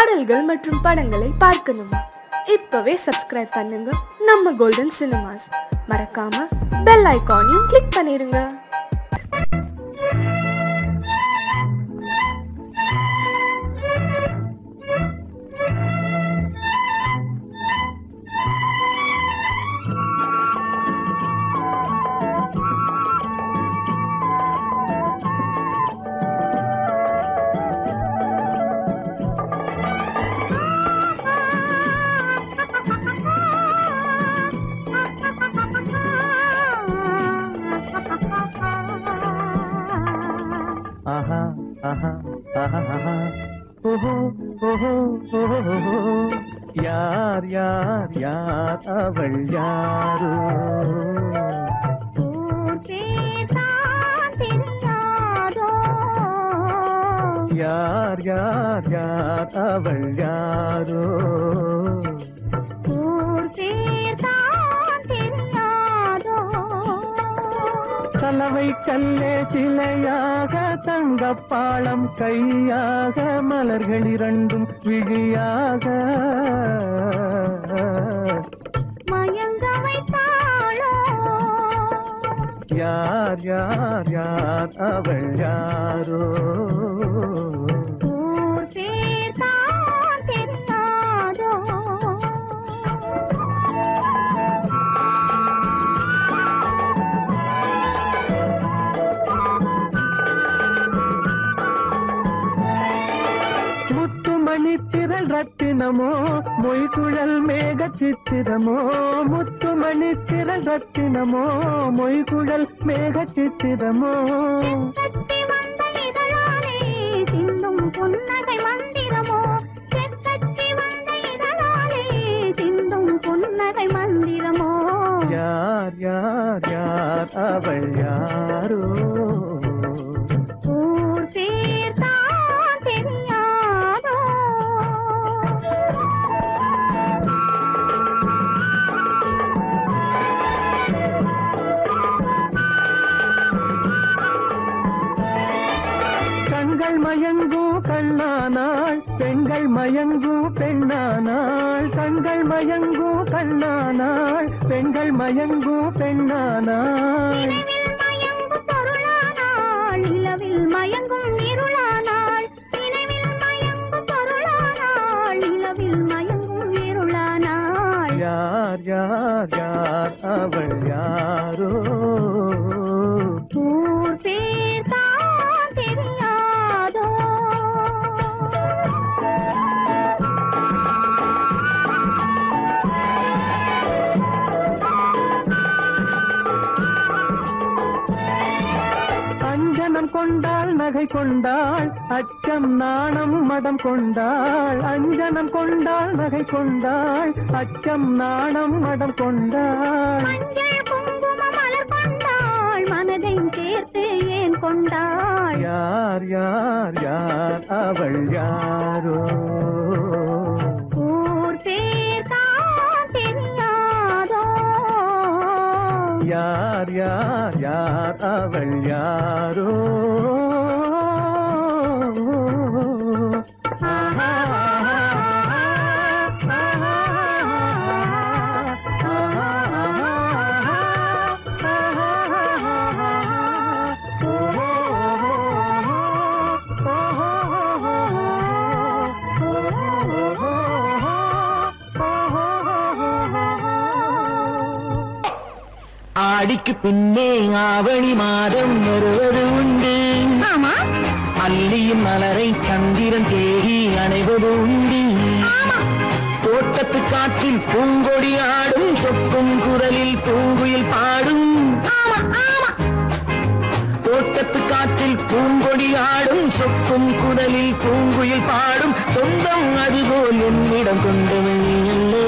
பாடல்கள் மற்றும் படங்களை பார்க்கணுமா? இப்பவே சப்ஸ்கிரைப் பண்ணுங்க நம்ம கோல்டன் சினிமாஸ். மறக்காம பெல் ஐகானையும் கிளிக் பண்ணிருங்க. யார் யார் யார் அவள் யாரோ? யார் யார் யார் அவள் யாரோ? கலவை கல்லே சிலையாக தங்கப்பாளம் கையாக மலர்கள் இரண்டும் விழியாக மயங்க வைத்தாளோ? யார் யார் யார் அவள் யாரோ? முத்துமணித்திரள் ரத்தினமோ மொய்குழல் மேக சித்திரமோ? முத்துமணித்திரள் ரத்தினமோ மொய்குழல் மேக சித்திரமோ? சிந்தும் புன்னகை மந்திரமோ? சிந்தும் புன்னகை மந்திரமோ? யார் யார் யார் அவள் யாரோ? ஊர் பேர் தான் தெரியாதோ? கண்கள் மயங்கும் கண்ணானாள் பெண்கள் மயங்கும் பெண்ணானாள். கண்கள் மயங்கும் கண்ணானாள் பெண்கள் மயங்கும் பெண்ணானாள். மயங்கும் பொருளானாள் நிலவில் மயங்கும் இருளானாள். நினைவில் மயங்கும் பொருளானாள் நிலவில் மயங்கும் இருளானாள். யார் யார் யார் அவள் யாரோ? ஊர் பேர் தான் தெரியாதோ? அஞ்சனம் கொண்டாள் நகை கொண்டாள் அச்சம் நாணம் மடம் கொண்டாள். அஞ்சனம் கொண்டாள் நகை கொண்டாள் அச்சம் நாணம் மடம் கொண்டாள். மஞ்சள் குங்கும மலர் கொண்டாள் மனதை சேர்த்து ஏன் கொண்டாள்? யார் யார் யார் அவள் யாரோ? ஊர் பேர் தான் தெரியாதோ? யார் யார் யார் அவள் யாரோ? ஆடிக்கு பின்னே ஆவணி மாதம் வருவது உண்டு. அல்லியின் மலரை சந்திரன் தேடி அணைவது உண்டு. தோட்டத்து காற்றில் பூங்கொடி ஆடும் சொக்கும் குரலில் பூங்குயில் பாடும். தோட்டத்து காற்றில் பூங்கொடி ஆடும் சொக்கும் குரலில் பூங்குயில் பாடும். சொந்தம் அதுபோல் என்னிடம் கொண்டவள் அல்லோ?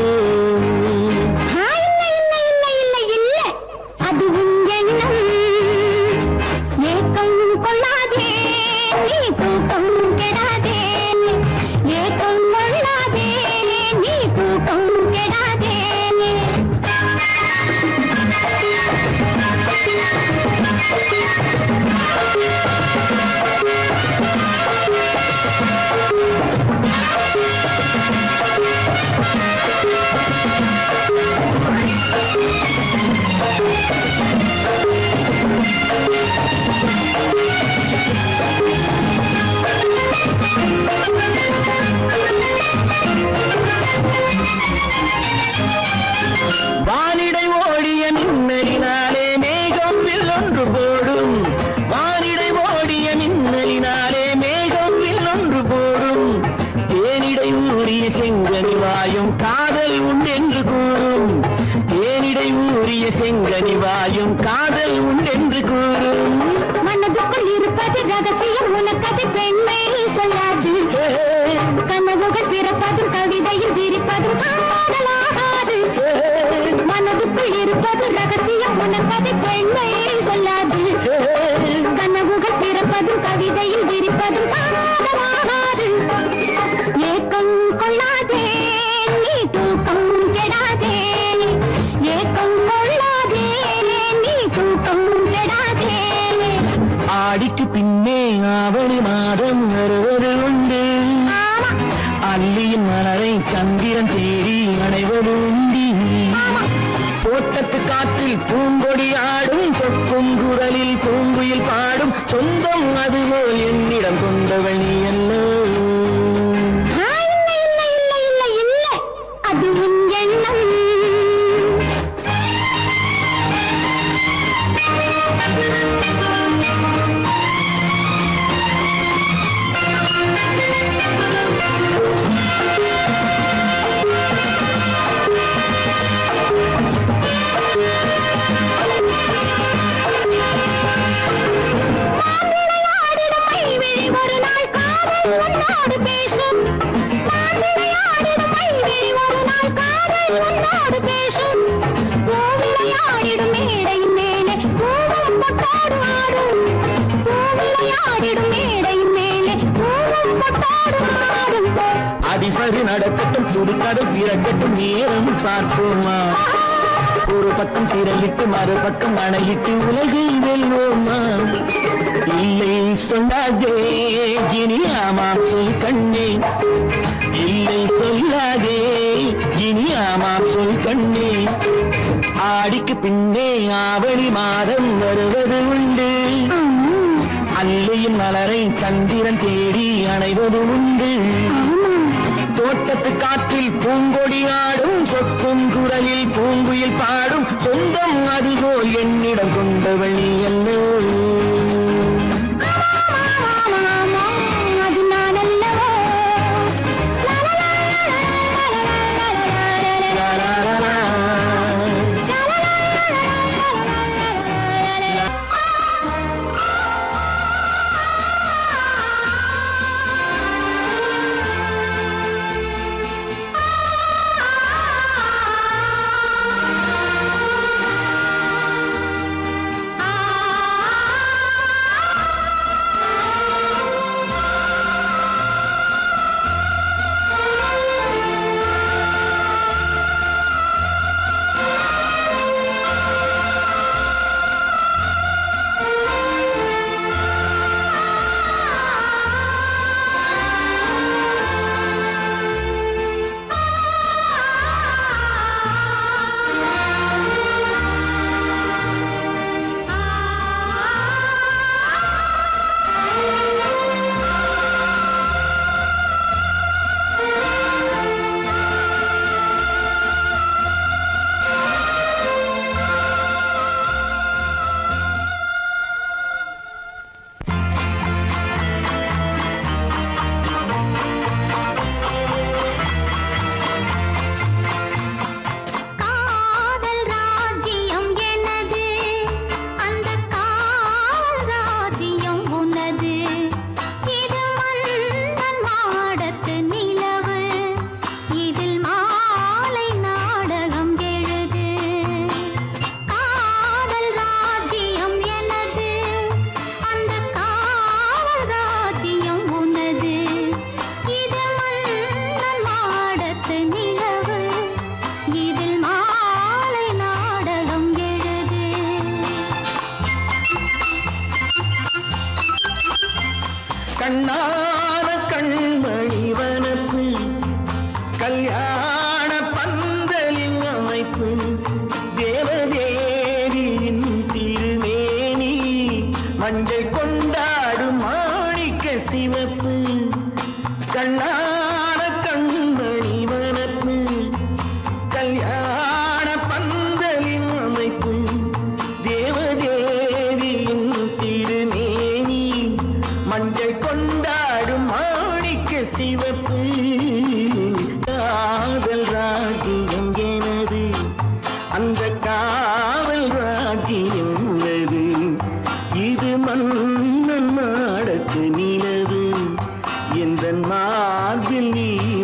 வாயும் காதல் உண்டென்று கூறும் தேனிடை ஊறிய செங்கனி வாயும் காதல் உண்டென்று கூறும் மனதுக்குள் இருப்பது ரகசியம் உனக்கது பெண்மை சொல்லாது கனவுகள் பிறப்பதும் கவிதையில் விரிப்பதும் காதலாகாது மனதுக்குள் இருப்பது ரகசியம் உனக்கது பெண்மை சொல்லாது கனவுகள் பிறப்பதும் கவிதையில் விரிப்பதும் காதலாகாது ஏக்கம் கொள்ளாதே நீ தூக்கம் கெடாதே ஏக்கம் கொள்ளாதே நீ தூக்கம் கெடாதே ஆடிக்கு பின்னே ஆவணி மாதம் வருவது உண்டு அல்லியின் மலரை சந்திரன் தேடி அடைவது உண்டி தோட்டத்து காற்றில் பூங்கொடி ஆடும் சொக்கும் குரலில் பூங்குயில் பாடும் சொந்தம் அதுபோல் என்னிடம் கொண்டவள் நீ அல்ல அது உன் எண்ணம் ஒரு நாள் காதல் உன்னோடு பேசும் விளையாடிடும் ஒரு நாள் காதல் உன்னோடு பேசும் விளையாடிடும் மேடையின் மேலே பூவும் பொட்டாடு ஆடும் விளையாடிடும் மேடையின் மேலே பூவும் பொட்டாடு ஆடும் அதிசரி நடக்கட்டும் புதுக்கடை பிறக்கட்டும் நேரம் பார்ப்போமா ஒரு பக்கம் திரையிட்டு மறுபக்கம் அணையிட்டு உலகை வெல்வோமா இல்லை சொல்லாதே இனி ஆமாம் சொல் கண்ணே இல்லை சொல்லாதே இனி ஆமாம் சொல் கண்ணே ஆடிக்கு பின்னே ஆவணி மாதம் வருவது உண்டு அல்லையின் மலரை சந்திரன் தேடி அணைவது உண்டு தோட்டத்து காற்றில் பூங்கொடி ஆடும் சொக்கும் குரலில் பூங்குயில் பாடும் சொந்தம் அதுபோல் என்னிடம் கொண்டவள் நீ அல்ல அது நான் அல்லவோ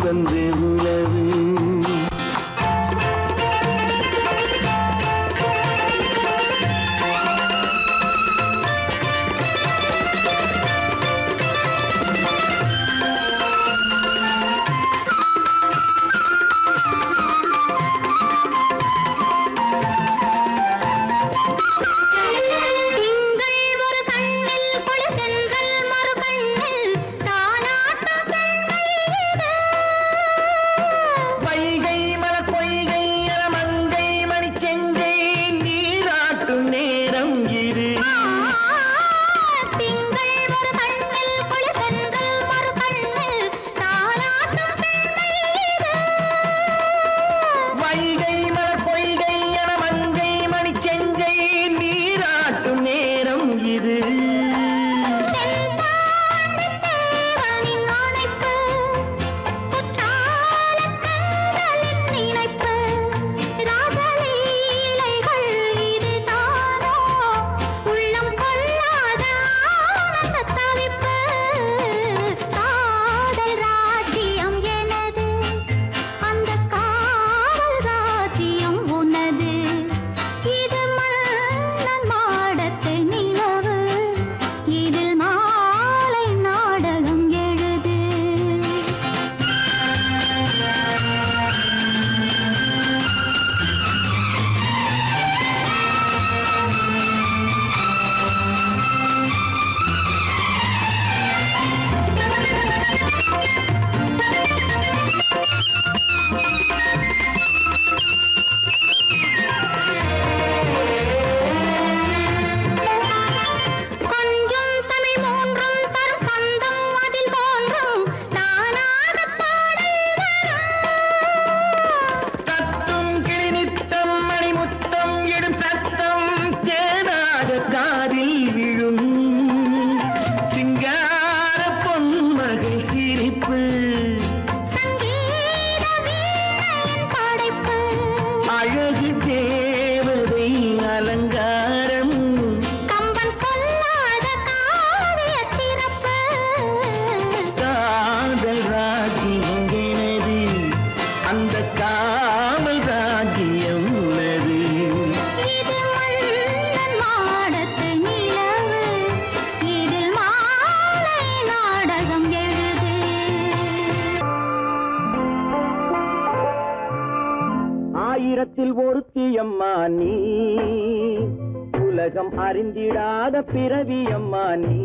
வந்து உலவு. ஒருத்தியம்மா நீ, உலகம் அறிந்திடாத பிறவியம்மா நீ.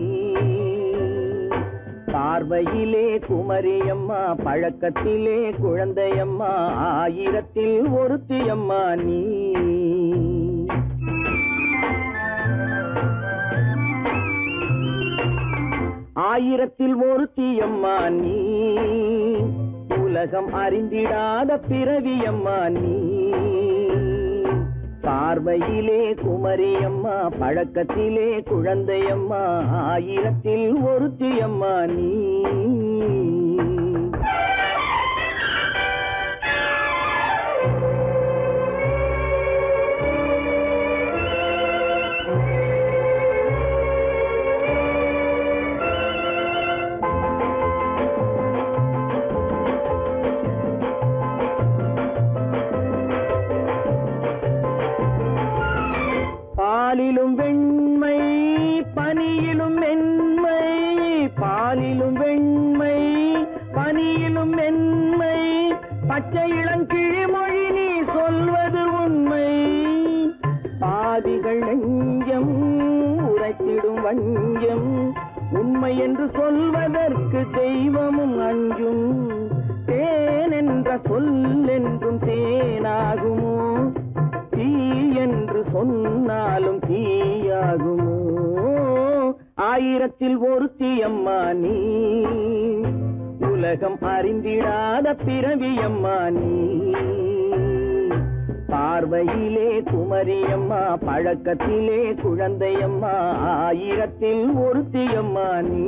பார்வையிலே குமரியம்மா, பழக்கத்திலே குழந்தையம்மா, ஆயிரத்தில் ஒருத்தியம்மா நீ. ஆயிரத்தில் ஒருத்தியம்மா நீ, உலகம் அறிந்திடாத பிறவியம்மா நீ. பார்வையிலே குமரியம்மா, பழக்கத்திலே குழந்தையம்மா, ஆயிரத்தில் ஒருத்தியம்மா நீ. பாலிலும் வெண்மை பனியிலும் மென்மை, பாலிலும் வெண்மை பனியிலும் மென்மை, பச்சை இளங்கிழிமொழி நீ சொல்வது உண்மை. பாதிகள் நெஞ்சம் உரைத்திடும் வஞ்சம், உண்மை என்று சொல்வதற்கு தெய்வமும் அஞ்சும். தேன் என்ற சொல் என்றும் தேனாகுமோ, தீ என்று சொன்னாலும் தீயாகுமோ. ஆயிரத்தில் ஒருத்தியம்மா நீ, உலகம் அறிந்திடாத பிறவியம்மா நீ. பார்வையிலே குமரியம்மா, பழக்கத்திலே குழந்தையம்மா, ஆயிரத்தில் ஒருத்தியம்மா நீ.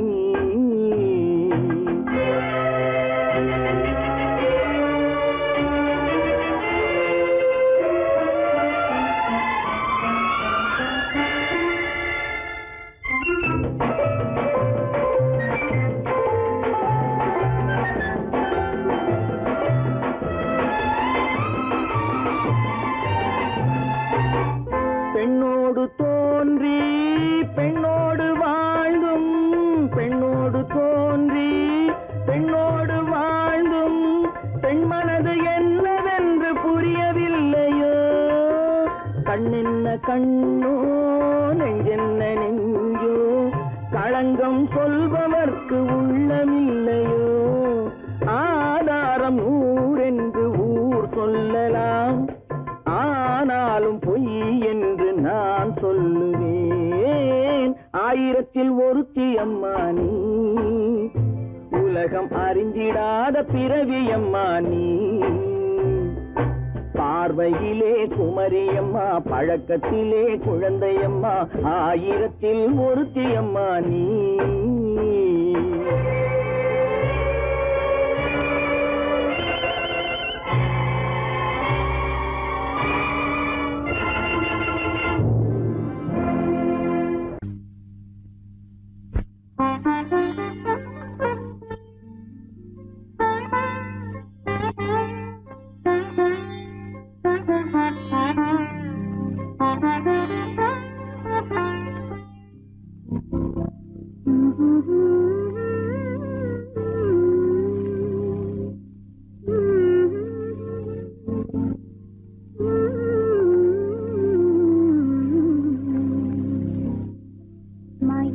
கண்ணோ நெஞ்சென்ன நெஞ்சோ களங்கம் சொல்பவர்க்கு உள்ளமில்லையோ ஆதாரம் நூறென்று ஊர் சொல்லலாம் ஆனாலும் பொய் என்று நான் சொல்லுவேன் ஆயிரத்தில் ஒருத்தி அம்மா நீ உலகம் அறிந்திடாத பிறவி அம்மா நீ பார்வையிலே குமரியம்மா பழக்கத்திலே குழந்தையம்மா ஆயிரத்தில் ஒருத்தி அம்மா நீ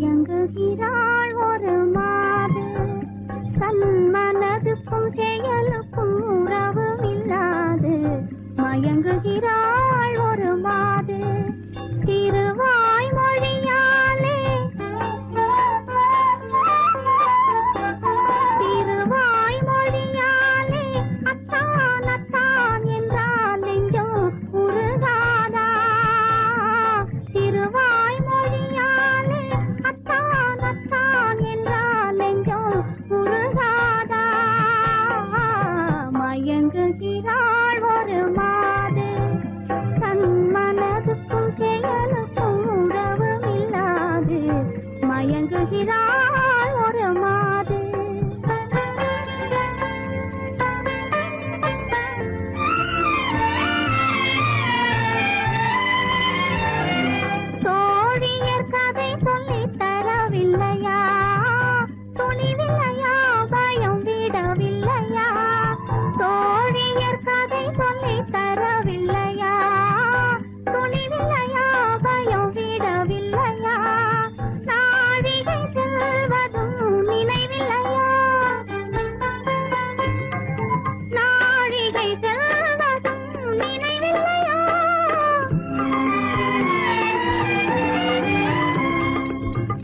மயங்குகிறாள் ஒரு மாது தன் மனதுக்கும் செயலுக்கும் உறவும் இல்லாது மயங்குகிறாள் ஒரு மாது திருவாய் மொழியாலே திருவாய் மொழியாலே அத்தான் அத்தான் என்றால் நெஞ்சம் உருகாதா திருவாய் மொழியாலே அத்தான் அத்தான் என்றால் நெஞ்சம் உருகாதா மயங்குகிறாள் ஒரு மாது தன் மனதுக்கும் செயலுக்கும் உறவும் இல்லாது மயங்குகிறாள் ஒரு மாது தோழியர் கதை சொல்லித் தரவில்லையா துணிவில்லையா பயம் விடவில்லையா தோழியர் கதை சொல்லித் தரவில்லையா துணிவில்லையா பயம் விடவில்லையா நாழிகை செல்வதும் நினைவில்லையா நாழிகை செல்வதும் நினைவில்லையா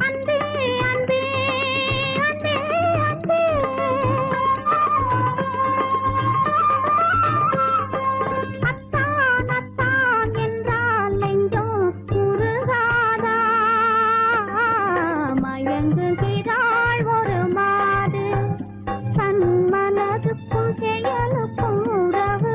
அன்பே அன்பே அன்பே அன்பே அத்தான் அத்தான் என்றால் நெஞ்சம் உருகாதா மயங்குகிறாள் ஒரு மாது தன் மனதுக்கும் செயலுக்கும் உறவு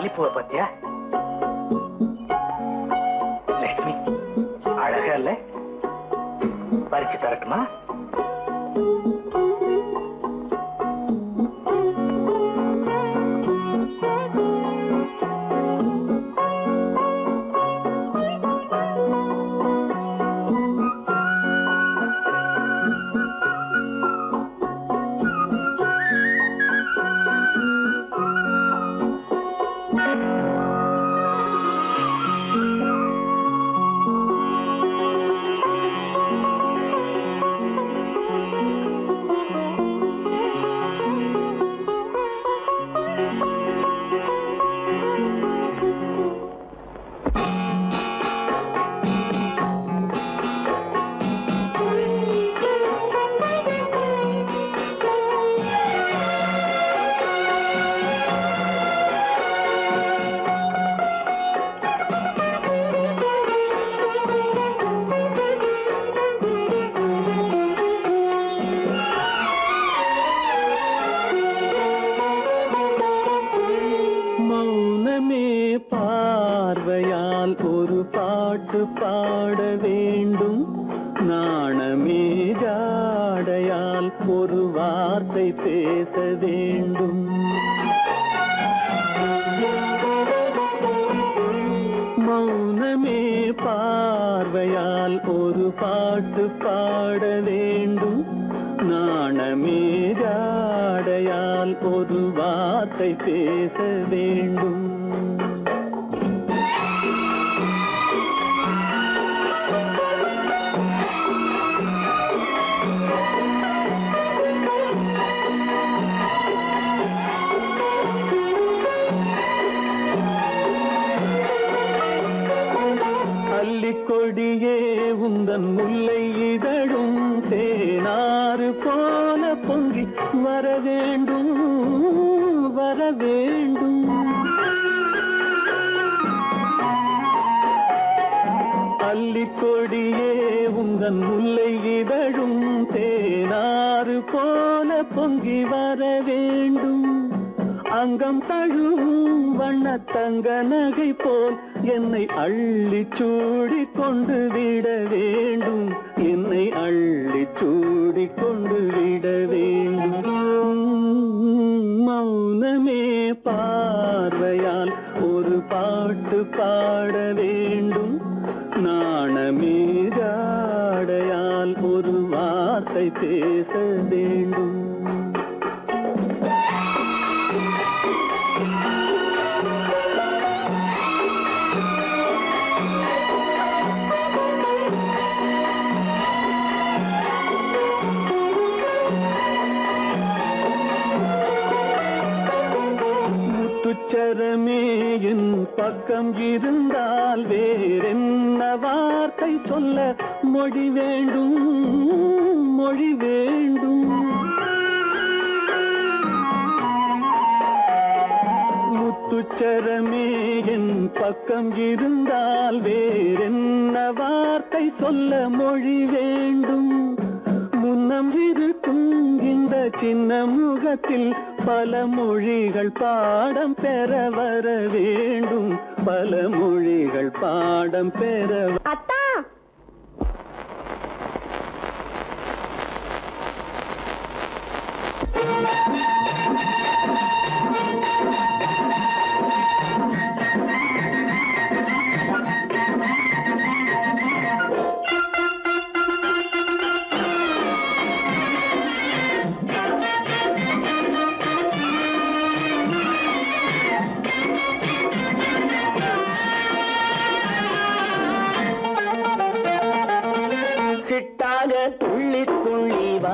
மல்லிப்பூவை பத்தியா? லட்சுமி அழகா இல்ல? பறிச்சு தரட்டுமா? கொடியே உந்தன் முல்லை இதழும் தேனாறு போல பொங்கி வர வேண்டும் வர வேண்டும். அல்லிக்கொடியே உந்தன் முல்லை இதழும் தேனாறு போல பொங்கி வர வேண்டும். அங்கம் தழுவும் வண்ணத்தங்க நகை போல் என்னை அள்ளி சூடி கொண்டு விட வேண்டும். என்னை அள்ளி சூடி கொண்டு விட வேண்டும். மௌனமே பார்வையால் ஒரு பாட்டு பாட வேண்டும். நாணமே ஜாடையால் ஒரு வார்த்தை பேச வேண்டும். முத்துச்சரமே என் பக்கம் இருந்தால் வேறென்ன வார்த்தை சொல்ல மொழி வேண்டும் மொழி வேண்டும். முத்துச்சரமே என் பக்கம் இருந்தால் வேறென்ன வார்த்தை சொல்ல மொழி வேண்டும். முன்னம் இருக்கும் இந்த சின்ன முகத்தில் பல மொழிகள் பாடம் பெற வர வேண்டும். பல மொழிகள் பாடம் பெற. அத்தா சிட்டாக துள்ளி துள்ளி வா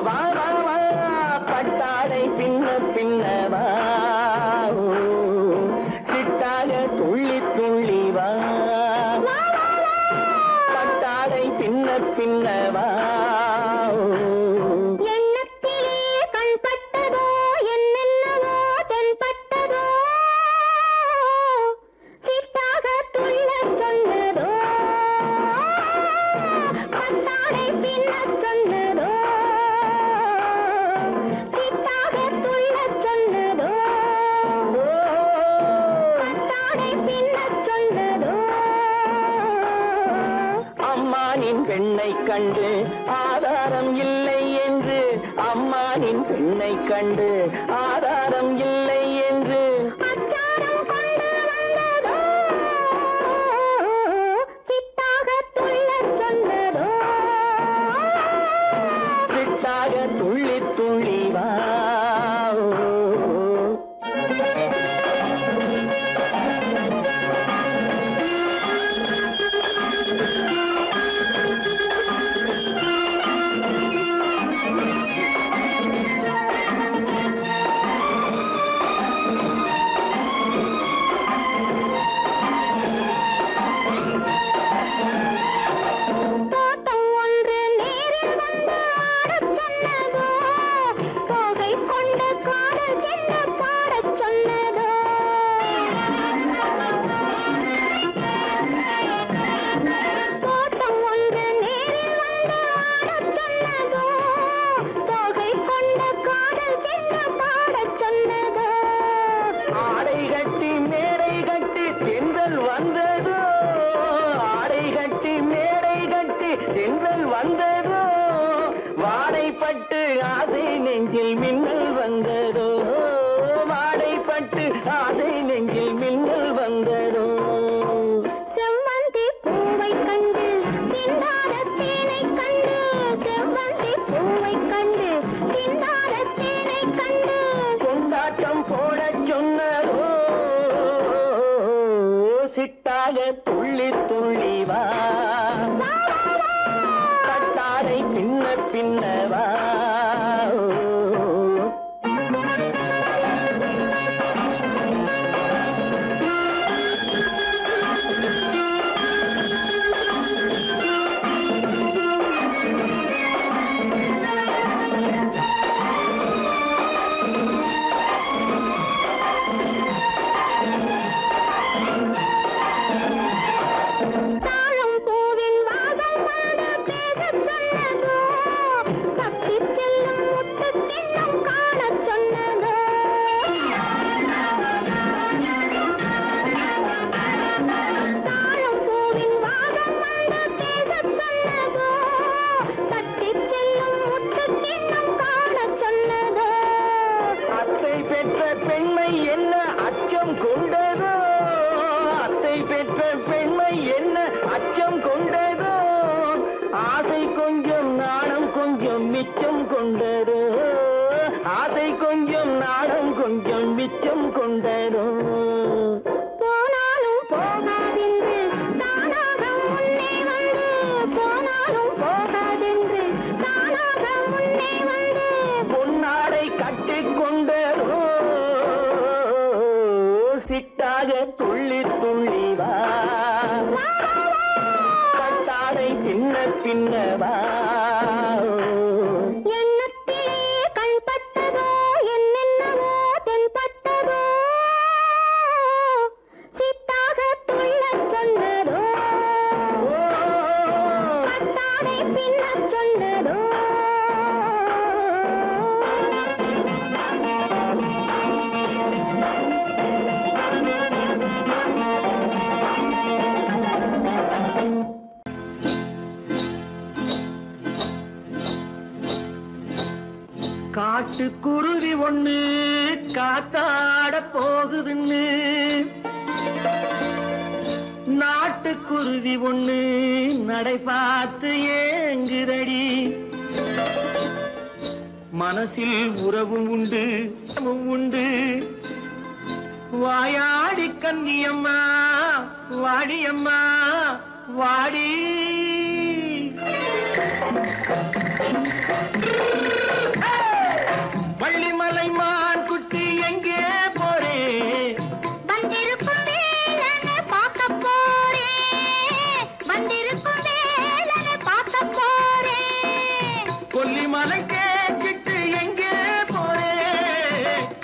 வா வா வா பட்டாடை பின்ன பின்னவா. சிட்டாக துள்ளி துள்ளி வா பட்டாடை பின்ன பின்னவா. அம்மானின் பெண்ணை கண்டு ஆதாரம் இல்லை என்று அம்மானின் பெண்ணை கண்டு ஆதாரம் இல்லை என்று அச்சாரம் கொண்டு வந்ததோ சித்தாக துள்ளச் சொன்னதோ சித்தாக துள்ளி துள்ளி வா தோட்டம் ஒன்று நேரில் வந்து ஆடச் சொன்னதோ தோகை கொண்ட காதல் என்ன பாடச் சொன்னதோ தோட்டம் ஒன்று நேரில் வந்து ஆடச் சொன்னதோ தோகை கொண்ட காதல் என்ன பாடச் சொன்னதோ ஆடை கட்டி மேடை கட்டி தென்றல் வந்ததோ ஆடை கட்டி மேடை கட்டி தென்றல் வந்ததோ வாடைப்பட்டு ஆசை நெஞ்சில் மின்னல் வந்ததோ வாடைப்பட்டு ஆசை நெஞ்சில் மின்னல் வந்ததோ செவ்வந்தி பூவை கண்டு திண்டாட தேனை கண்டு செவ்வந்தி பூவை கண்டு திண்டாட தேனை கண்டு கொண்டாட்டம் போடச் சொன்னதோ சிட்டாக துள்ளி துள்ளி வா கட்டாரை பின்ன பின்னவா தாழம் பூவின் வாசம் வந்து பேசச் சொன்னதோ தப்பிச் செல்லும் முத்துக் கிண்ணம் காணச் சொன்னதோ தாழம் பூவின் வாசம் வந்து பேசச் சொன்னதோ தப்பிச் செல்லும் முத்துக் கிண்ணம் காணச் சொன்னதோ அத்தை பெற்ற பெண்மை என்ன அச்சம் கொண்டதோ அத்தை பெற்ற பெண்மை என்ன அச்சம் கொண்டதோ ஆசை கொஞ்சம் நாணம் கொஞ்சம் மிச்சம் கொண்டதோ ஆசை கொஞ்சம் நாணம் கொஞ்சம் மிச்சம் கொண்டதோ போனாலும் போகாதென்று தானாக முன்னே வந்து போனாலும் போகாதென்று தானாக முன்னே வந்து பொன்னாடை கட்டிக்கொண்டதோ சிட்டாக துள்ளி துள்ளி வா கட்டாடை பின்ன பின்னவா எண்ணத்திலே கண்பட்டதோ என்னென்னவோ தென்பட்டதோ சித்தாக துள்ளச் சொன்னதோ கட்டாடை பின்னச் சொன்னதோ காட்டுக்குருவி ஒண்ணு காத்தாட போகுதுன்னு நாட்டுக்குருவி ஒண்ணு நடை பார்த்து ஏங்குதடி மனசில் உறவும் உண்டு உண்டு வாயாடி கன்னியம்மா வாடியம்மா வாடி வள்ளிமலை மான் குட்டி எங்கே போறே வந்திருக்கும் வேலனை பார்க்க போறேன் வந்திருக்கும் வேலனை பார்க்க போறேன் கொல்லிமலை கேட்டுட்டு எங்கே போறே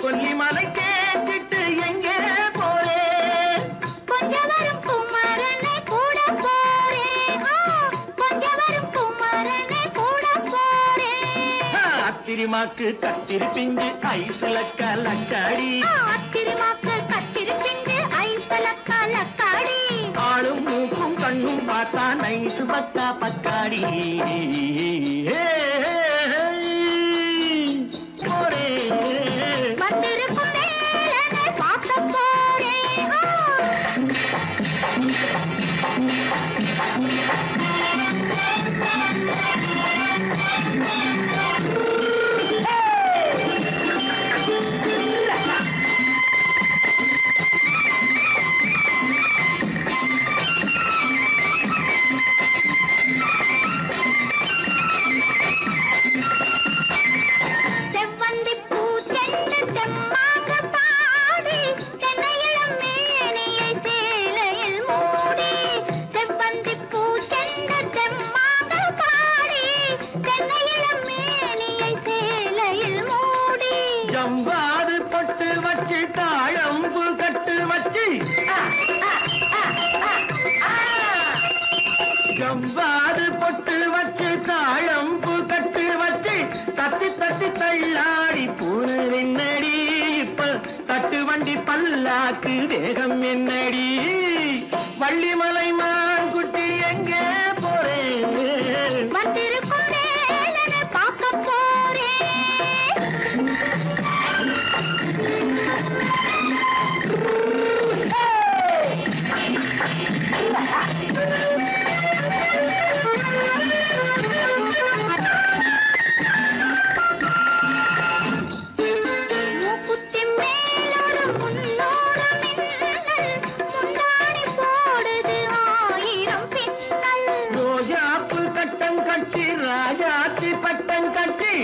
கொல்லிமலை கேட்டுட்டு எங்கே போறே கொஞ்சம் வரும் குமரனை கூட போறேன் கொஞ்சம் வரும் குமரனை கூட போறேன் அத்திரிமாக்கு கத்திரி பிஞ்சு ஐசுல கலக்காடி அத்திரிமாக்கு கத்திரி பிஞ்சு ஐசுல கலக்காடி ஆளும் மூக்கும் கண்ணும் பார்க்க பார்த்தா நைசு பக்கா பக்காடி ஜம்பாது பொட்டு வச்சு தாழம்பு கட்டு வச்சு ஜம்பாது பொட்டு வச்சு தாழம்பு கட்டு வச்சு தட்டி தட்டி தள்ளாடி பூனு என்னடி இப்ப தட்டு வண்டி பல்லாக்கு வேகம் என்னடி வள்ளிமலை மான் குட்டி எங்கே போறேன் பார்க்க போறேன் ரோஜாப்பு கட்டம் கட்டி ராஜாத்தி பட்டம் கட்டி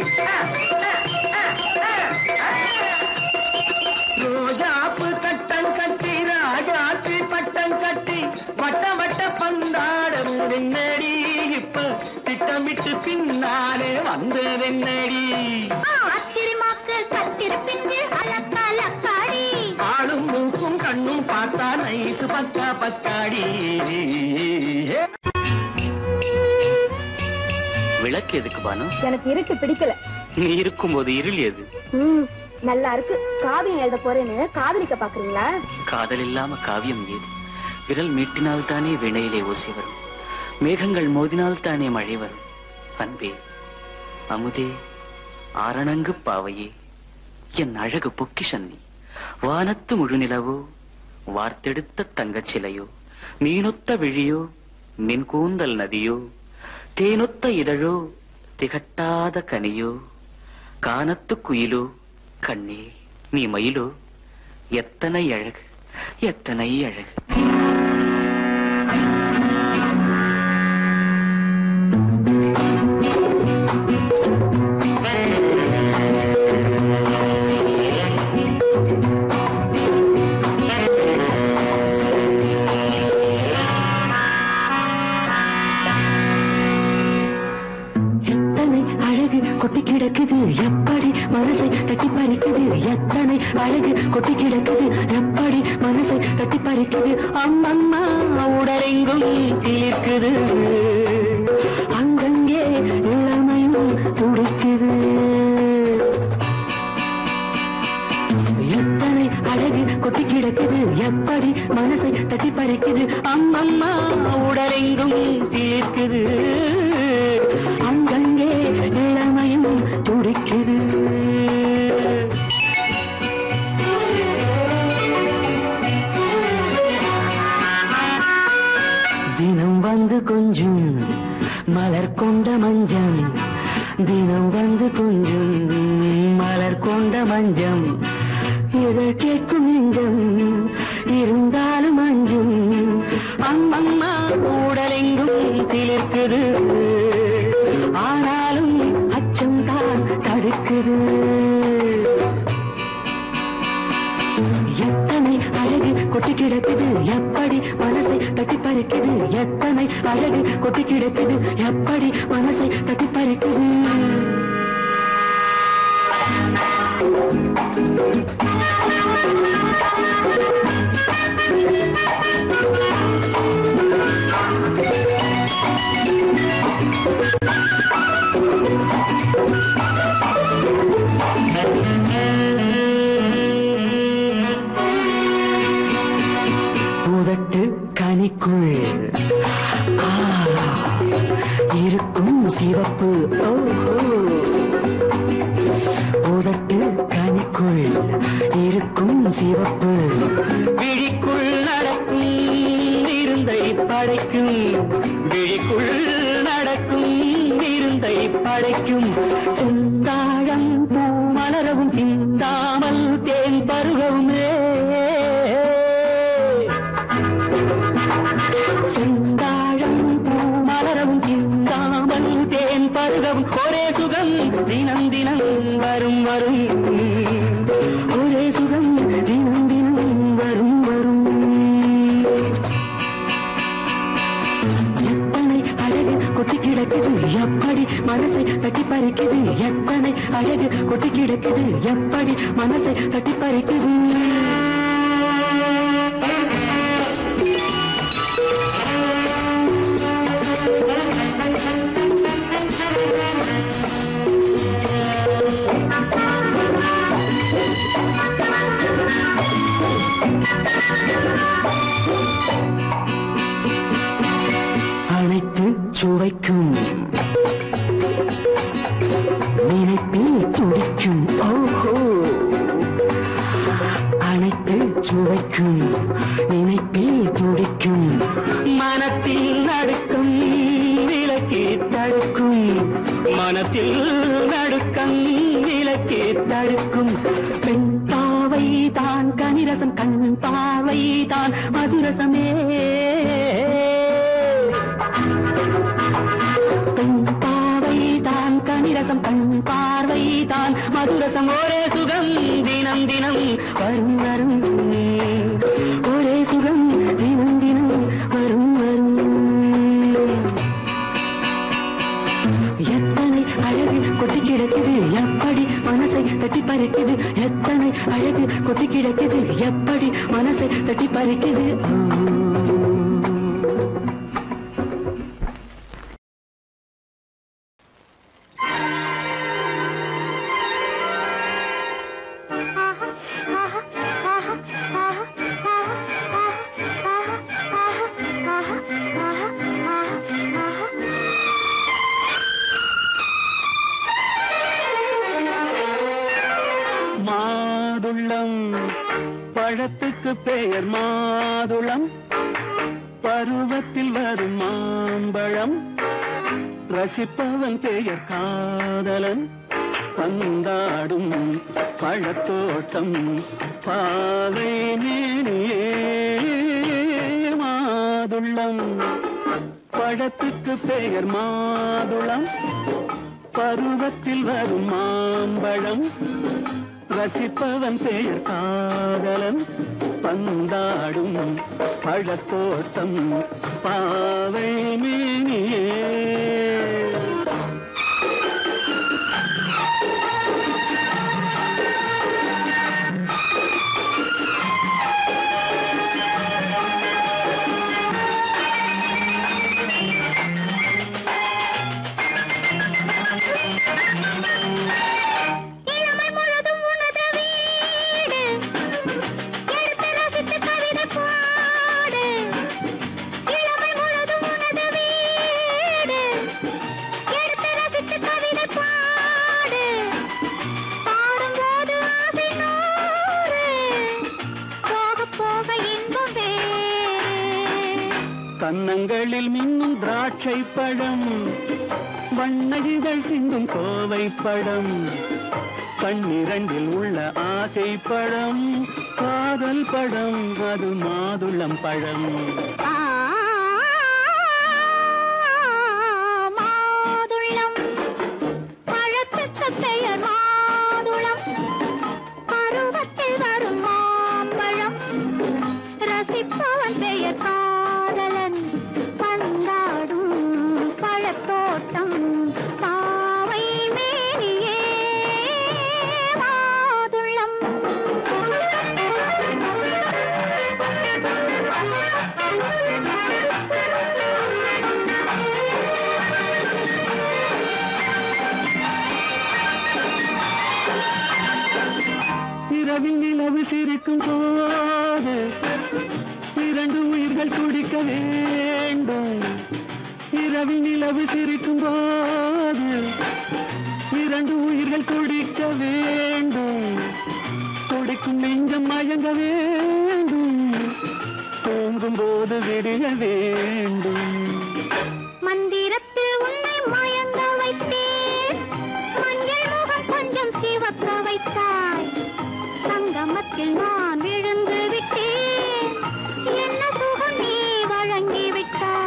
ரோஜாப்பு கட்டம் கட்டி ராஜாத்தி பட்டம் கட்டி வட்ட வட்ட பந்தாடம் வெண்ணடி இப்ப திட்டமிட்டு பின்னாலே வந்ததென்னடி ஆளும் மூக்கும் கண்ணும் பார்த்தா நைசு பக்கா பக்காடி விளக்கு எதுக்கு பானு? எனக்கு இருட்டு பிடிக்கல. நீ இருக்கும்போது இருள் எது? நல்லா இருக்கு. காவியம் எழுத போறேன்னு காதலிக்க பாக்குறீங்களா? காதல் இல்லாம காவியம் ஏது? விரல் மீட்டினால் தானே வினையிலே ஓசை வரும், மேகங்கள் மோதினால் தானே மழை வரும். அன்பே, அமுதே, ஆரணங்கு பாவையே, என் அழகு பொக்கிஷன்னி, வானத்து முழுநிலவோ, வார்த்தெடுத்த தங்கச் சிலையோ, மீனொத்த விழியோ, மின் கூந்தல் நதியோ, தேனொத்த இதழோ, திகட்டாத கனியோ, கானத்து குயிலோ, கண்ணே நீ மயிலோ, எத்தனை அழகு, எத்தனை அழகு. கொட்டி கிடக்குது எப்படி மனசை தட்டி பறிக்குது, எத்தனை அழகு கொட்டி கிடக்குது எப்படி மனசை தட்டி பறிக்குது. அம்மம்மா உடலெங்கும் சிலிர்க்குது, அங்கங்கே இளமையும் துடிக்குது. எத்தனை அழகு கொட்டி கிடக்குது எப்படி மனசை தட்டி பறிக்குது. அம்மம்மா உடலெங்கும் சிலிர்க்குது, அங்கங்கே இளமையும் துடிக்குது. தினம் வந்து கொஞ்சம் மலர் கொண்ட மஞ்சம், தினம் வந்து கொஞ்சம் மலர் கொண்ட மஞ்சம், இதழ் கேட்கும் நெஞ்சம் இருந்தாலும் அஞ்சும். அம்மம்மா உடலெங்கும் சிலிர்க்குது, ஆனாலும் அச்சம் தான் தடுக்குது. எத்தனை அழகு கொட்டி கிடக்குது எப்படி மனசை தட்டி பறிக்குது, எத்தனை அழகு கொட்டி கிடக்குது எப்படி மனசை தட்டி பறிக்குது. உதட்டு கனிக்குள் இருக்கும் சிவப்பு ஓஹோ உதட்டு கனிக்குள் இருக்கும் சிவப்பு விழிக்குள் நடக்கும் இருந்தை படைக்கும் விழிக்குள் நடக்கும் இருந்தை படைக்கும் செந்தாழம் பூ மலரவும் சிந்தாமல் தேன் பருகவும் செந்தாழம் பூ மலரவும் சிந்தாமல் தேன் பருகவும் ஒரே சுகம் தினம் தினம் வரும் வரும் ஒரே சுகம் தினம் தினம் வரும் வரும் எத்தனை அழகு கொட்டி கிடக்குது எப்படி மனசை தட்டி பறிக்குது எத்தனை அழகு கொட்டி கிடக்குது எப்படி மனசை தட்டி பறிக்குது அனைத்து சுவைக்கும் நினைப்பில் துடிக்கும் ஓஹோ அனைத்து சுவைக்கும் நினைப்பில் துடிக்கும் மனத்தில் நடுக்கம் விலக்கி தடுக்கும் மனத்தில் நடுக்கம் விலக்கி தடுக்கும் பெண் பாவை தான் கனிரசம் கண் பாவை தான் மதுரசமே பெண் பாவை தான் கனிரசம் கண் பார்வை தான் மதுரசம் ஒரே சுகம் தினம் தினம் வரும் வரும் ஒரே சுகம் தினம் தினம் வரும் வரும் எத்தனை அழகு கொட்டி கிடக்குது எப்படி மனசை தட்டி பறிக்குது எத்தனை அழகு கொட்டி கிடக்குது எப்படி மனசை தட்டி பறிக்குது மாதுளம் பழத்துக்கு பெயர் மாதுளம் பருவத்தில் வரும் மாம்பழம் ரசிப்பவன் பெயர் காதலன் பந்தாடும் பழத்தோட்டம் பாவை மேனியே மாதுளம் பழத்துக்கு பெயர் மாதுளம் பருவத்தில் வரும் மாம்பழம் ரசிப்பவன் பெயர் காதலன் பந்தாடும் பழத்தோட்டம் பாவை மேனியே கன்னங்களில் மின்னும் திராட்சை பழம் வண்ணகிகள் சிந்தும் கோவை பழம் கண்ணிரண்டில் உள்ள ஆசை பழம் காதல் பழம் அது மாதுளம் பழம் மாதுளம் பழத்துக்கு பெயர் மாதுளம் பருவத்தில் வரும் மாம்பழம் ரசிப்பவன் பெயர் காதலன் பந்தாடும் பழத்தோட்டம் பாவை மேனியே மாதுளம் இரவில் நிலவு சிரிக்கும் போது இரண்டு உயிர்கள் துடிக்க வேண்டும் இரவில் நிலவு சிரிக்கும் போது இரண்டு உயிர்கள் துடிக்க வேண்டும், துடிக்கும் நெஞ்சம் மயங்க வேண்டும், தூங்கும் போது விடிய வேண்டும். மந்திரத்தில் உன்னை மயங்க வைத்தேன், மஞ்சள் முகம் கொஞ்சம் சிவக்க வைத்தாய், சங்கமத்தில் நான் விழுந்து விட்டேன், என்ன சுகம் நீ வழங்கி விட்டாய்.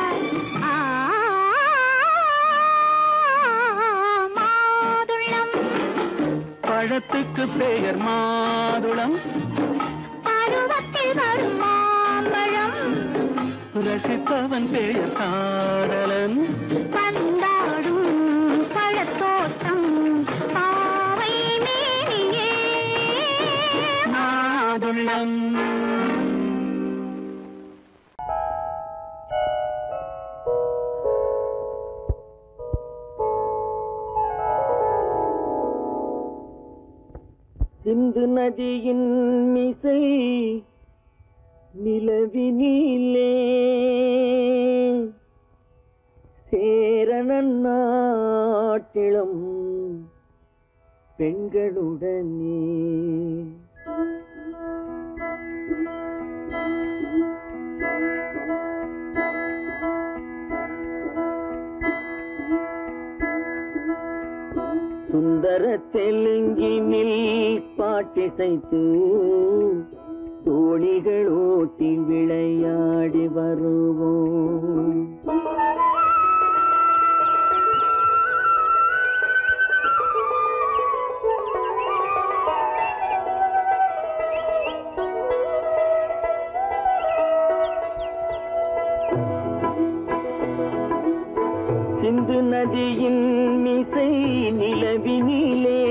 மாதுளம் பழத்துக்கு பெயர் மாதுளம், பருவத்தில் வரும் மாம்பழம், ரசிப்பவன் பெயர் காதலன், பந்தாடும் பழத்தோட்டம் பாவை மேனியே மாதுளம். சிந்து நதியின் மிசை நிலவினிலே சேரணன் நாட்டிளம் பெண்களுடனே சுந்தர தெலுங்கினில் பாட்டிசைத்து தோணிகள் ஓட்டி விளையாடி வருவோம். சிந்து நதியின் மிசை நிலவினிலே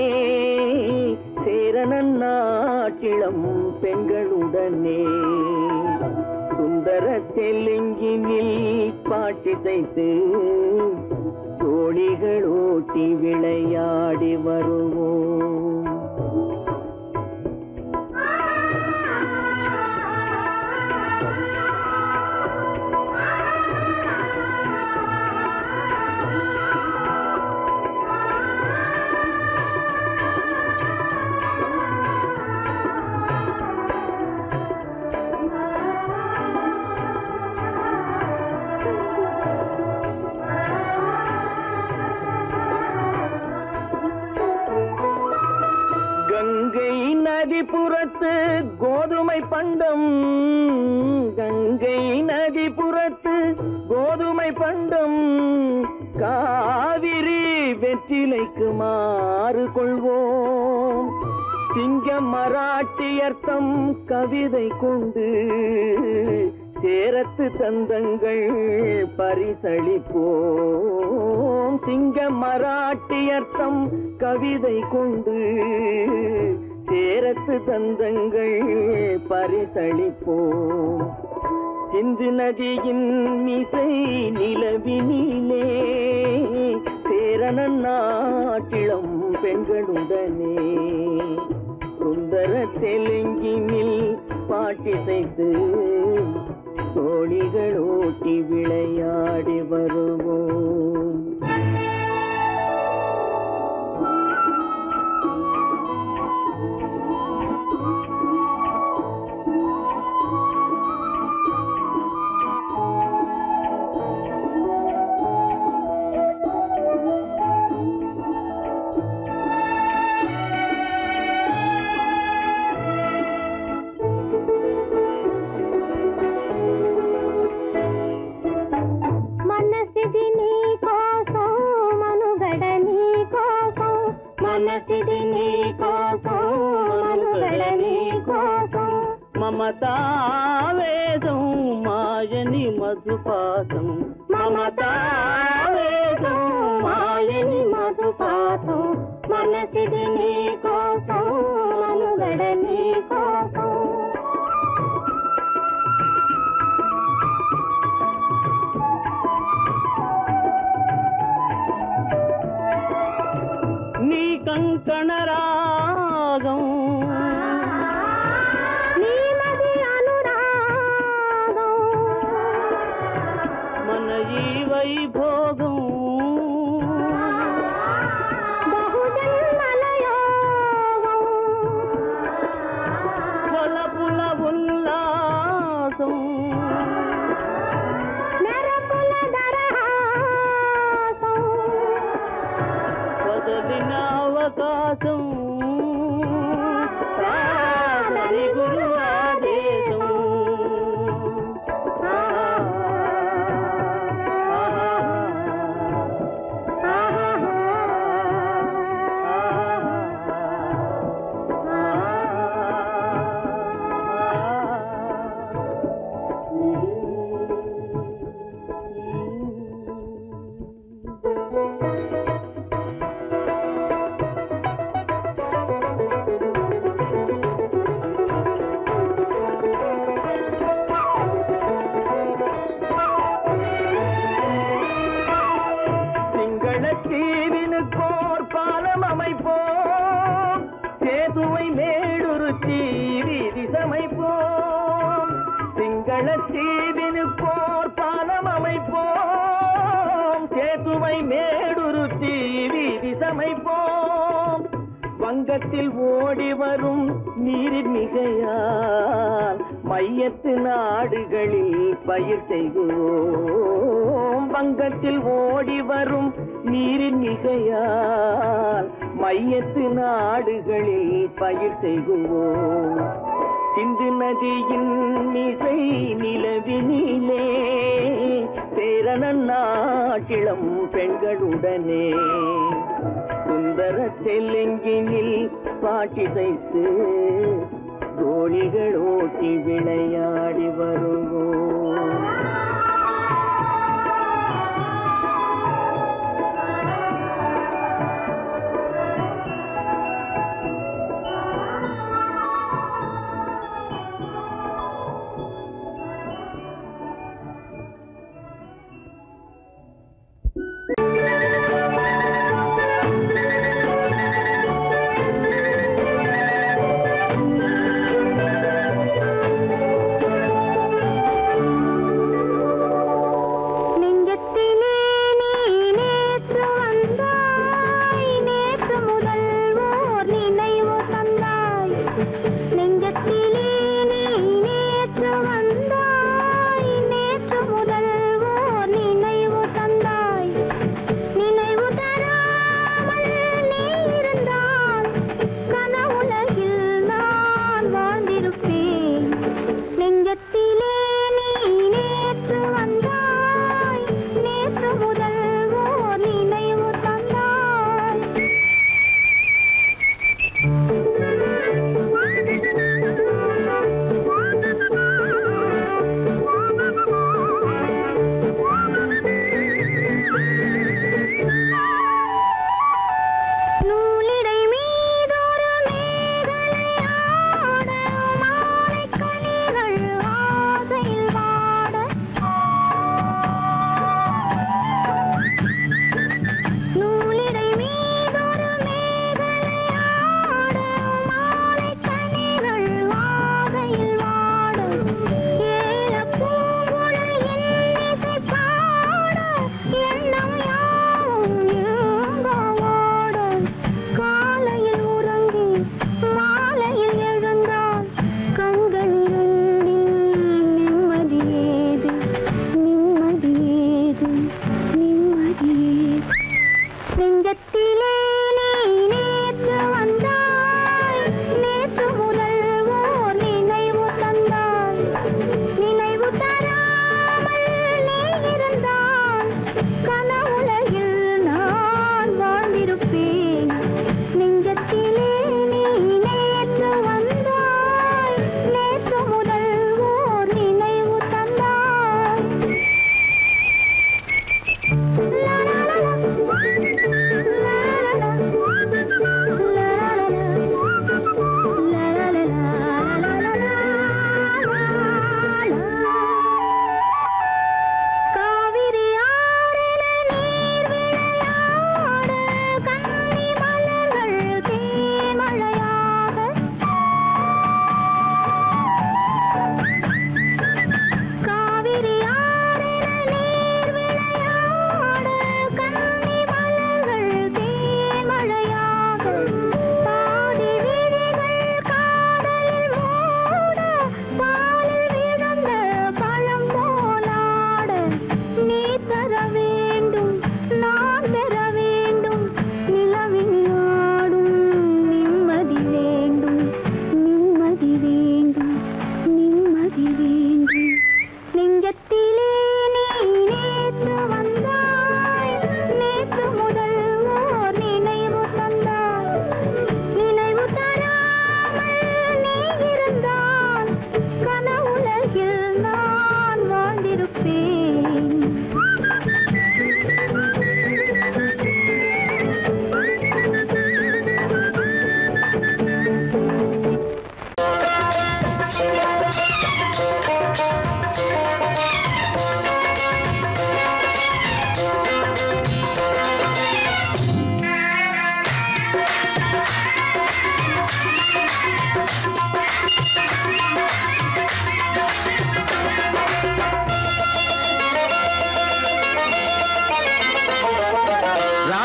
சேரணன் நாட்டிளம் பெண்களுடனே சுந்தர தெலுங்கினில் பாட்டிசைத்து தோணிகள் ஓட்டி விளையாடி வருவோம். கங்கை நதிபுறத்து கோதுமை பண்டம், கங்கை நதிபுறத்து கோதுமை பண்டம், காவிரி வெற்றிலைக்கு மாறு கொள்வோம். சிங்கம் மராட்டியர்த்தம் கவிதை கொண்டு சேரத்து தந்தங்கள் பரிசளிப்போம். சிங்கம் மராட்டியர்த்தம் கவிதை கொண்டு சேரத்து தந்தங்கள் பரிசளிப்போம். சிந்து நதியின் மிசை நிலவினிலே சேரணன் நாட்டிளம் பெண்களுடனே சுந்தர தெலுங்கினில் பாட்டிசைத்து தோணிகள் ஓட்டி விளையாடி வருவோம். మమతావేదం మాయని మధుపాతం, మమతావేదం మాయని మధుపాతం, మనసిది నీ కోసం మనుగడ నీ కోసం. నీ కంకణ రాగం వైభోగం மேடுருத்தி வீதி சமைப்போம். வங்கத்தில் ஓடி வரும் நீரின் மிகையால் மையத்து நாடுகளில் பயிர் செய்குவோம். வங்கத்தில் ஓடி வரும் நீரின் மிகையால் மையத்து நாடுகளில் பயிர் செய்குவோம். சிந்து நதியின் இசை நிலவினிலே சேரணன் நாட்டிளம் பெண்களுடனே சுந்தர தெலுங்கினில் பாட்டிசைத்து தோழிகள் ஓட்டி விளையாடி வருவோம்.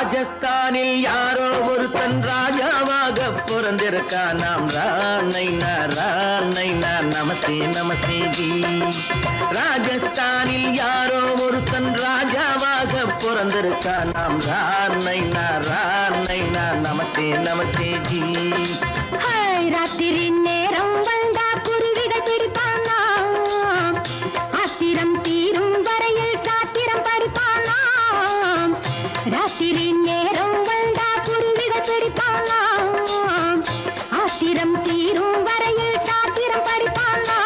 ராஜஸ்தானில் யாரோ ஒருத்தன் ராஜாவாக பிறந்திருக்கான் நாம் ராணைனா நமஸ்தே நமஸ்தே ஜி ராஜஸ்தானில் யாரோ ஒருத்தன் ராஜாவாக பிறந்திருக்கான் நாம் ராணைனா நமஸ்தே நமஸ்தே ஜி ராத்திரி நேரம் வந்தா குருவிகள் பிடிப்பானா ஆத்திரம் தீரும் வரையில் சாத்திரம் படிப்பானா ராத்திரி நேரம் வந்தா குருவிகள் பிடிப்பானா ஆத்திரம் தீரும் வரையில் சாத்திரம் படிப்பானா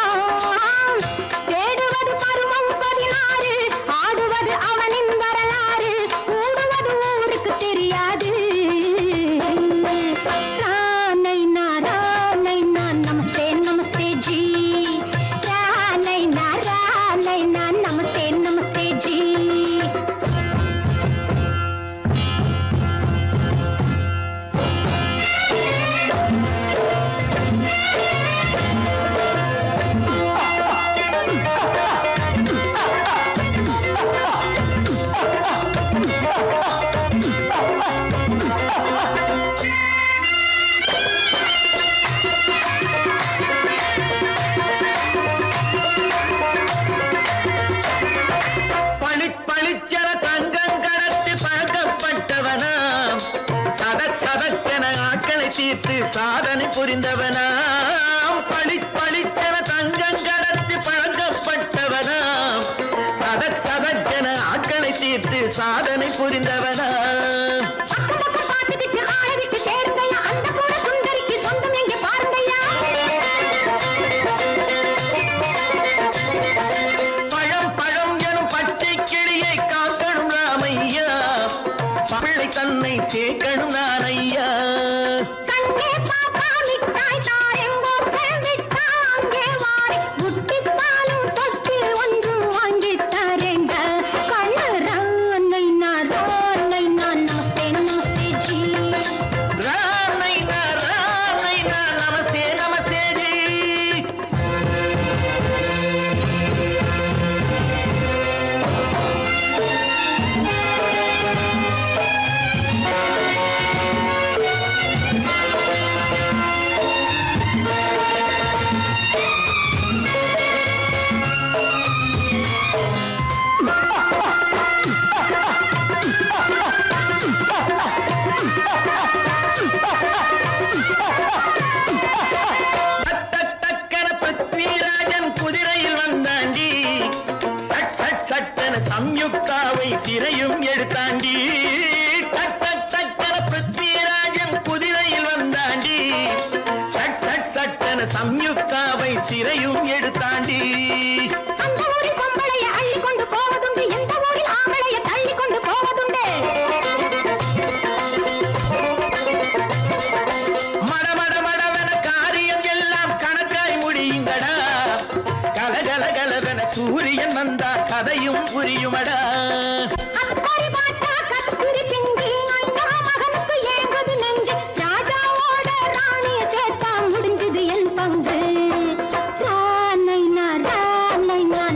தேடுவது பருவம் 16 ஆடுவது அவனின் வரலாறு கூடுவது ஊருக்கு தெரியாது நமஸ்தே நமஸ்தே ஜி நமஸ்தே நமஸ்தே ஜி பளிச்சர தங்கம் கடத்தி பழக்கப்பட்டவனாம் சதக்கென ஆட்களை தீர்த்து சாதனை புரிந்தவனாம் பளிச்சர தங்கம் கடத்தி பழக்கப்பட்டவனாம் சதக்கென ஆட்களை தீர்த்து சாதனை புரிந்தவனாம் தன்னை சேர்க்கணும் நான் ஐயா கண்ணே பாப்பா மிட்டாய் தாரெங்கோ விட்டாங்கே வாரி புட்டிப்பாலும் தொட்டி ஒன்று வாங்கி தரேங்க கண்ணு ராணைனா நமஸ்தே நமஸ்தே ஜி ராணைனா நமஸ்தே நமஸ்தே ஜி சம்யுக்தாவை சிறையும் எடுத்தாண்டி சக்கர பிருத்விராஜன் குதிரையில் வந்தாண்டி சட்டன சம்யுக்தாவை சிறையும் எடுத்தாண்டி அந்த ஊரில் பொம்பளைய அள்ளி கொண்டு போவதுண்டு எந்த ஊரில் ஆம்பளைய தள்ளி கொண்டு போவதுண்டு மடமடவென காரியம் எல்லாம் கணக்காய் முடியுங்கடா கலகலகலவென சூரியன் வந்தா கதையும் புரியுமடா அக்கறை பார்த்தா கத்திரி பிங்கி அண்ணா மகனுக்கு ஏங்குது நெஞ்சு ராஜாவோட ராணிய சேர்த்தா முடிஞ்சது என் பங்கு ராணைனா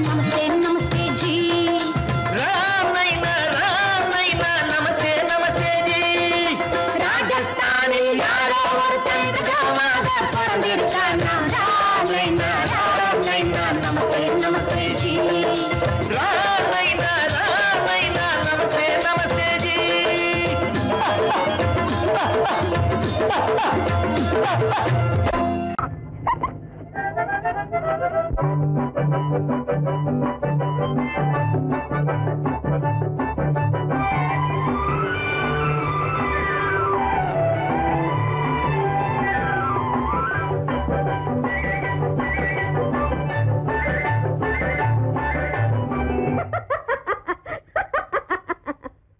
நமஸ்தே நமஸ்தே ஜி ராணைனா நமஸ்தே நமஸ்தே ஜி ராஜஸ்தானில் யாரோ ஒருத்தன் ராஜாவாக பிறந்திருக்கானா ராணைனா நமஸ்தே நமஸ்தே ஜி ராணைனா நமஸ்தே நமஸ்தே ஜி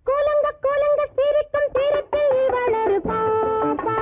கூலங்க சிரிக்கும் சிரிப்பில் வளரு பாப்பா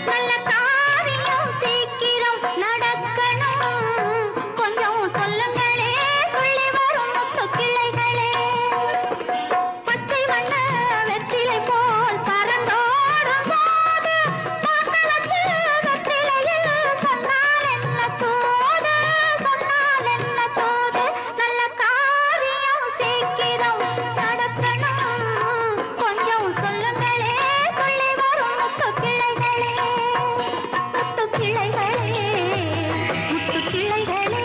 நல்ல காரியம் சீக்கிரம் நடக்கணும் கொஞ்சம் சொல்லுங்களே துள்ளி வரும் முத்து கிளைகளே பச்சை வண்ண வெற்றிலை போல் பறந்தோடும் போது பார்க்க வச்சு வெற்றிலையில் சொன்னால் என்ன தூது நல்ல காரியம் சீக்கிரம் நடக்கணும் கொஞ்சம் சொல்லுங்களே துள்ளி வரும் முத்து கிளைகளே முத்து கிளைகளே முத்து கிளைகளே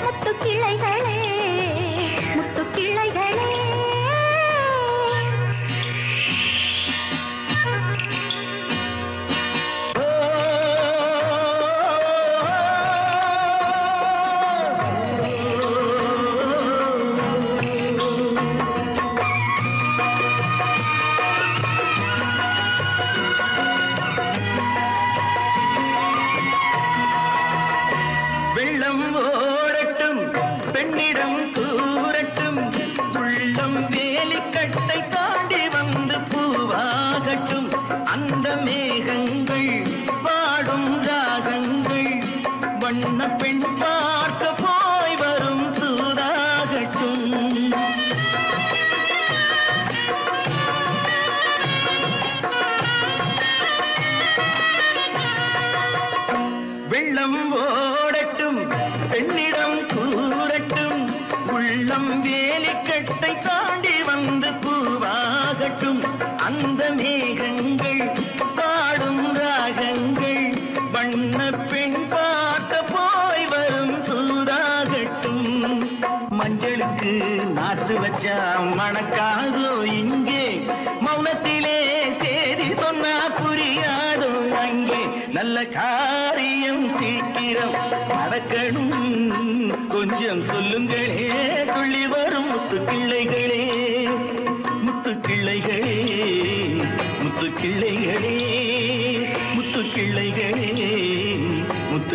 முத்து கிளைகளே முத்து கிளைகளே வெள்ளம் ஓடட்டும் பெண்ணிடம் கூறட்டும் உள்ளம் வேலிக்கட்டை தாண்டி வந்து பூவாகட்டும் அந்த மேகங்கள் பாடும் ராகங்கள் வண்ண பெண் பார்க்க போய் வரும் தூதாகட்டும் வெள்ளம் ஓடட்டும் பெண்ணிடம் கூறட்டும் உள்ளம் வேலிக்கட்டை தாண்டி வந்து பூவாகட்டும் அந்த மேகங்கள் பாடும் ராகங்கள் வண்ண பெண் பார்க்க போய் வரும் தூதாகட்டும் மஞ்சளுக்கு நாட்டு வச்சா மணக்காதோ இங்கே மௌனத்திலே சேதி சொன்னா புரியாதோ அங்கே நல்ல காரியம் சீக்கிரம் நடக்கணும் கொஞ்சம் சொல்லுங்களே துள்ளி வரும் முத்து கிளைகளே முத்து கிளைகளே முத்து கிளைகளே முத்து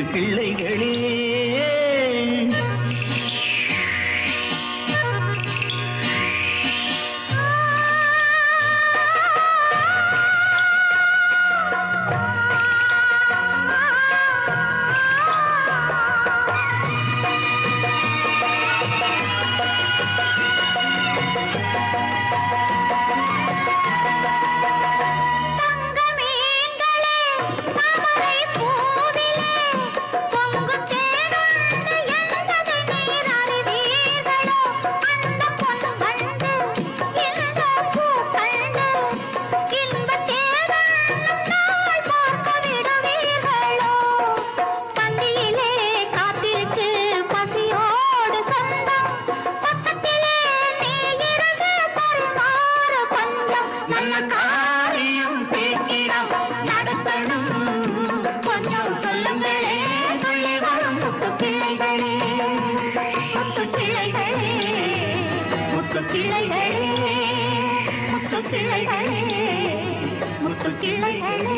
கிளைகளே முத்து கிளைகளே முத்து கிளைகளே